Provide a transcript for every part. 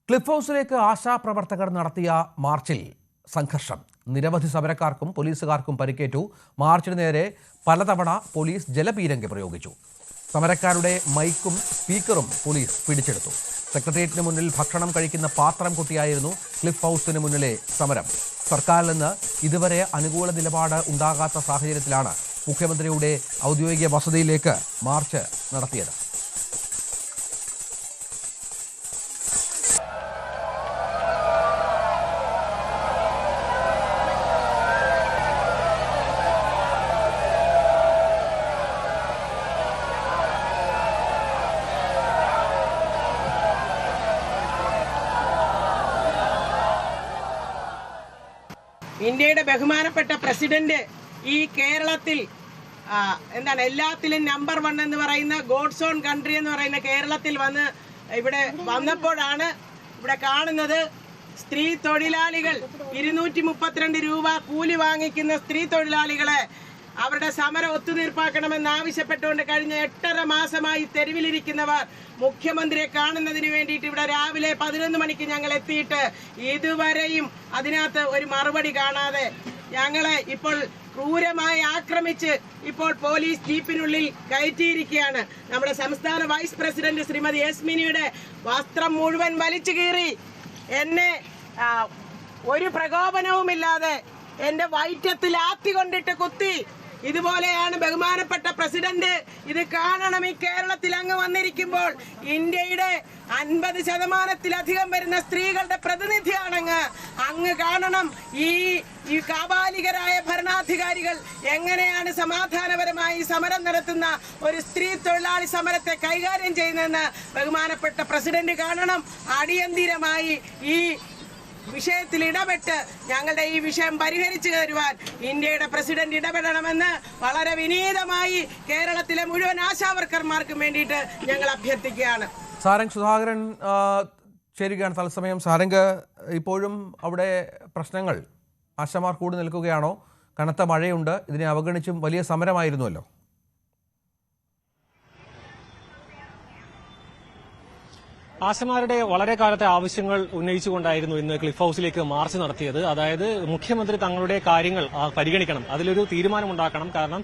Cliff ഹൗസിലേക്ക് ആശാപ്രവർത്തകർ നടത്തിയ മാർച്ചിൽ സംഘർഷം. നിരവധി സമരക്കാർക്കും പോലീസുകാർക്കും പരിക്കേറ്റു. മാർച്ചിന് നേരെ പലതവണ പോലീസ് ജലപീരങ്കി പ്രയോഗിച്ചു. സമരക്കാരുടെ മൈക്കും സ്പീക്കറും പോലീസ് പിടിച്ചെടുത്തു. സെക്രട്ടേറിയറ്റിന് മുന്നിൽ ഭക്ഷണം കഴിക്കുന്ന പാത്രം കൊട്ടിയായിരുന്നു ക്ലിഫ് ഹൗസിന് മുന്നിലെ സമരം. സർക്കാരിൽ നിന്ന് ഇതുവരെ അനുകൂല നിലപാട് ഉണ്ടാകാത്ത സാഹചര്യത്തിലാണ് മുഖ്യമന്ത്രിയുടെ ഔദ്യോഗിക വസതിയിലേക്ക് മാർച്ച് നടത്തിയത്. ഇന്ത്യയുടെ ബഹുമാനപ്പെട്ട പ്രസിഡന്റ് ഈ കേരളത്തിൽ എല്ലാത്തിലും നമ്പർ 1 എന്ന് പറയുന്ന ഗോഡ്സ് ഓൺ കൺട്രി എന്ന് പറയുന്ന കേരളത്തിൽ ഇവിടെ വന്നപ്പോഴാണ് ഇവിടെ കാണുന്നത് സ്ത്രീ തൊഴിലാളികൾ 232 രൂപ കൂലി വാങ്ങിക്കുന്ന സ്ത്രീ തൊഴിലാളികളെ അവരുടെ സമരം ഒത്തുതീർപ്പാക്കണമെന്ന് ആവശ്യപ്പെട്ടുകൊണ്ട് കഴിഞ്ഞ 8.5 മാസമായി തെരുവിലിരിക്കുന്നവർ മുഖ്യമന്ത്രിയെ കാണുന്നതിന് വേണ്ടിയിട്ട് ഇവിടെ രാവിലെ 11 മണിക്ക് ഞങ്ങൾ എത്തിയിട്ട് ഇതുവരെയും അതിനകത്ത് ഒരു മറുപടി കാണാതെ ഞങ്ങളെ ഇപ്പോൾ ക്രൂരമായി ആക്രമിച്ച് ഇപ്പോൾ പോലീസ് ജീപ്പിനുള്ളിൽ കയറ്റിയിരിക്കുകയാണ്. നമ്മുടെ സംസ്ഥാന വൈസ് പ്രസിഡന്റ് ശ്രീമതി യസ്മിനിയുടെ വസ്ത്രം മുഴുവൻ വലിച്ചു കീറി എന്നെ ഒരു പ്രകോപനവുമില്ലാതെ എന്റെ വയറ്റത്തിൽ ആത്തികൊണ്ടിട്ട് കുത്തി. ഇതുപോലെയാണ് ബഹുമാനപ്പെട്ട പ്രസിഡന്റ് ഇത് കാണണം. ഈ കേരളത്തിൽ അങ്ങ് വന്നിരിക്കുമ്പോൾ ഇന്ത്യയുടെ 50% വരുന്ന സ്ത്രീകളുടെ പ്രതിനിധിയാണങ്ങ്. അങ്ങ് കാണണം ഈ കാബാലികരായ ഭരണാധികാരികൾ എങ്ങനെയാണ് സമാധാനപരമായി സമരം നടത്തുന്ന ഒരു സ്ത്രീ തൊഴിലാളി സമരത്തെ കൈകാര്യം ചെയ്യുന്നതെന്ന് ബഹുമാനപ്പെട്ട പ്രസിഡന്റ് കാണണം. അടിയന്തിരമായി ഈ വിഷയത്തിൽ ഇടപെട്ട് ഞങ്ങളുടെ ഈ വിഷയം പരിഹരിച്ചു തരുവാൻ ഇന്ത്യയുടെ പ്രസിഡന്റ് ഇടപെടണമെന്ന് വളരെ വിനീതമായി കേരളത്തിലെ മുഴുവൻ ആശാവർക്കർമാർക്കും വേണ്ടിയിട്ട് ഞങ്ങൾ അഭ്യർത്ഥിക്കുകയാണ്. സാരംഗ് സുധാകരൻ ചേരുകയാണ് തത്സമയം. സാരംഗ്, ഇപ്പോഴും അവിടെ പ്രശ്നങ്ങൾ ആശമാർ കൂടി നിൽക്കുകയാണോ? കനത്ത മഴയുണ്ട്, ഇതിനെ അവഗണിച്ചും വലിയ സമരമായിരുന്നുവല്ലോ. ആശമാരുടെ വളരെ കാലത്തെ ആവശ്യങ്ങൾ ഉന്നയിച്ചുകൊണ്ടായിരുന്നു ഇന്ന് ക്ലിഫ് ഹൌസിലേക്ക് മാർച്ച് നടത്തിയത്. അതായത് മുഖ്യമന്ത്രി തങ്ങളുടെ കാര്യങ്ങൾ പരിഗണിക്കണം, അതിലൊരു തീരുമാനമുണ്ടാക്കണം. കാരണം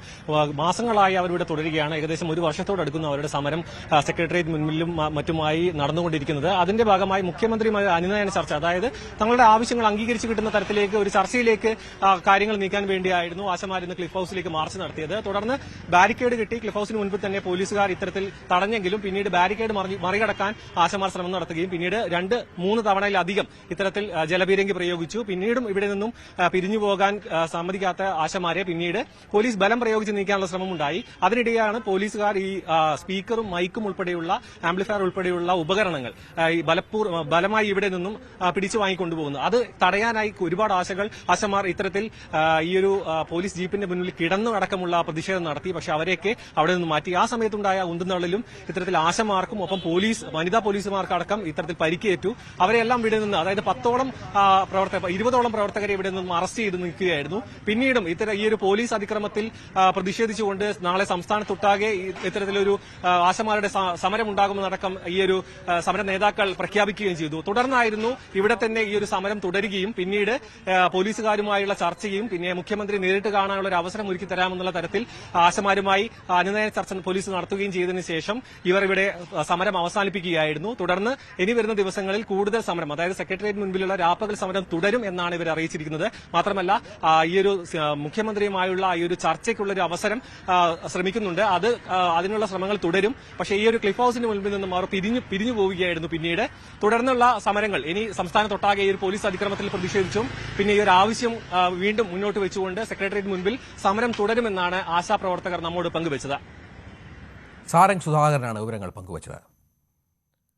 മാസങ്ങളായി അവരിവിടെ തുടരുകയാണ്. ഏകദേശം 1 വർഷത്തോടടുക്കുന്നു അവരുടെ സമരം സെക്രട്ടേറിയറ്റ് മുന്നിലും മറ്റുമായി നടന്നുകൊണ്ടിരിക്കുന്നത്. അതിന്റെ ഭാഗമായി മുഖ്യമന്ത്രിയുമായി അനുനയന ചർച്ച, അതായത് തങ്ങളുടെ ആവശ്യങ്ങൾ അംഗീകരിച്ചു കിട്ടുന്ന തരത്തിലേക്ക് ഒരു ചർച്ചയിലേക്ക് കാര്യങ്ങൾ നീക്കാൻ വേണ്ടിയായിരുന്നു ആശമാർ ഇന്ന് ക്ലിഫ് ഹൌസിലേക്ക് മാർച്ച് നടത്തിയത്. തുടർന്ന് ബാരിക്കേഡ് കെട്ടി ക്ലിഫ് ഹൌസിന് മുൻപിൽ തന്നെ പോലീസുകാർ ഇത്തരത്തിൽ തടഞ്ഞെങ്കിലും പിന്നീട് ബാരിക്കേഡ് മറികടക്കാൻ ആശമാർ ശ്രമം നടത്തുകയും പിന്നീട് 2-3 തവണയിലധികം ഇത്തരത്തിൽ ജലപീരങ്കി പ്രയോഗിച്ചു. പിന്നീടും ഇവിടെ നിന്നും പിരിഞ്ഞു പോകാൻ സമ്മതിക്കാത്ത ആശമാരെ പിന്നീട് പോലീസ് ബലം പ്രയോഗിച്ച് നീക്കാനുള്ള ശ്രമമുണ്ടായി. അതിനിടെയാണ് പോലീസുകാർ ഈ സ്പീക്കറും മൈക്കും ഉൾപ്പെടെയുള്ള ആംപ്ലിഫയർ ഉൾപ്പെടെയുള്ള ഉപകരണങ്ങൾ ബലമായി ഇവിടെ നിന്നും പിടിച്ചു വാങ്ങിക്കൊണ്ടുപോകുന്നത്. അത് തടയാനായി ഒരുപാട് ആശമാർ ഇത്തരത്തിൽ ഈ ഒരു പോലീസ് ജീപ്പിന്റെ മുന്നിൽ കിടന്നു അടക്കമുള്ള പ്രതിഷേധം നടത്തി. പക്ഷെ അവരെയൊക്കെ അവിടെ നിന്ന് മാറ്റി. ആ സമയത്തുണ്ടായ ഉന്തുന്നള്ളിലും ഇത്തരത്തിൽ ആശമാർക്കും ഒപ്പം വനിതാ പോലീസുമാർക്കടക്കം ഇത്തരത്തിൽ പരിക്കേറ്റു. അവരെല്ലാം ഇവിടെ നിന്ന്, അതായത് 20ഓളം പ്രവർത്തകരെ ഇവിടെ നിന്നും അറസ്റ്റ് ചെയ്ത് നിൽക്കുകയായിരുന്നു. പിന്നീടും ഈ ഒരു പോലീസ് അതിക്രമത്തിൽ പ്രതിഷേധിച്ചുകൊണ്ട് നാളെ സംസ്ഥാനത്തൊട്ടാകെ ഇത്തരത്തിലൊരു ആശമാരുടെ സമരം ഉണ്ടാകുമെന്നടക്കം ഈ ഒരു സമര നേതാക്കൾ പ്രഖ്യാപിക്കുകയും ചെയ്തു. തുടർന്നായിരുന്നു ഇവിടെ തന്നെ ഈ ഒരു സമരം തുടരുകയും പിന്നീട് പോലീസുകാരുമായുള്ള ചർച്ചയും പിന്നെ മുഖ്യമന്ത്രി നേരിട്ട് കാണാനുള്ള ഒരു അവസരം ഒരുക്കി തരാമെന്നുള്ള തരത്തിൽ ആശമാരുമായി അനുനയ ചർച്ച പോലീസ് നടത്തുകയും ചെയ്തതിനു ശേഷം ഇവർ ഇവിടെ സമരം അവസാനിപ്പിക്കുകയായിരുന്നു. തുടർന്ന് ഇനി വരുന്ന ദിവസങ്ങളിൽ കൂടുതൽ സമരം, അതായത് സെക്രട്ടേറിയറ്റ് മുൻപിലുള്ള രാപ്പകൽ സമരം തുടരും എന്നാണ് ഇവർ അറിയിച്ചിരിക്കുന്നത്. മാത്രമല്ല ഈ ഒരു മുഖ്യമന്ത്രിയുമായുള്ള ഈ ഒരു ചർച്ചയ്ക്കുള്ള ഒരു അവസരം ശ്രമിക്കുന്നുണ്ട്. അതിനുള്ള ശ്രമങ്ങൾ തുടരും. പക്ഷേ ഈ ഒരു ക്ലിഫ് ഹൌസിന് മുൻപിൽ നിന്നും അവർ പിരിഞ്ഞു പോവുകയായിരുന്നു. പിന്നീട് തുടർന്നുള്ള സമരങ്ങൾ ഇനി സംസ്ഥാനത്തൊട്ടാകെ ഈ ഒരു പോലീസ് അതിക്രമത്തിൽ പ്രതിഷേധിച്ചും പിന്നെ ഈ ഒരു ആവശ്യം വീണ്ടും മുന്നോട്ട് വെച്ചുകൊണ്ട് സെക്രട്ടേറിയറ്റ് മുൻപിൽ സമരം തുടരുമെന്നാണ് ആശാപ്രവർത്തകർ നമ്മോട് പങ്കുവച്ചത്. സാരംഗ് സുധാകരനാണ് വിവരങ്ങൾ പങ്കുവച്ചത്.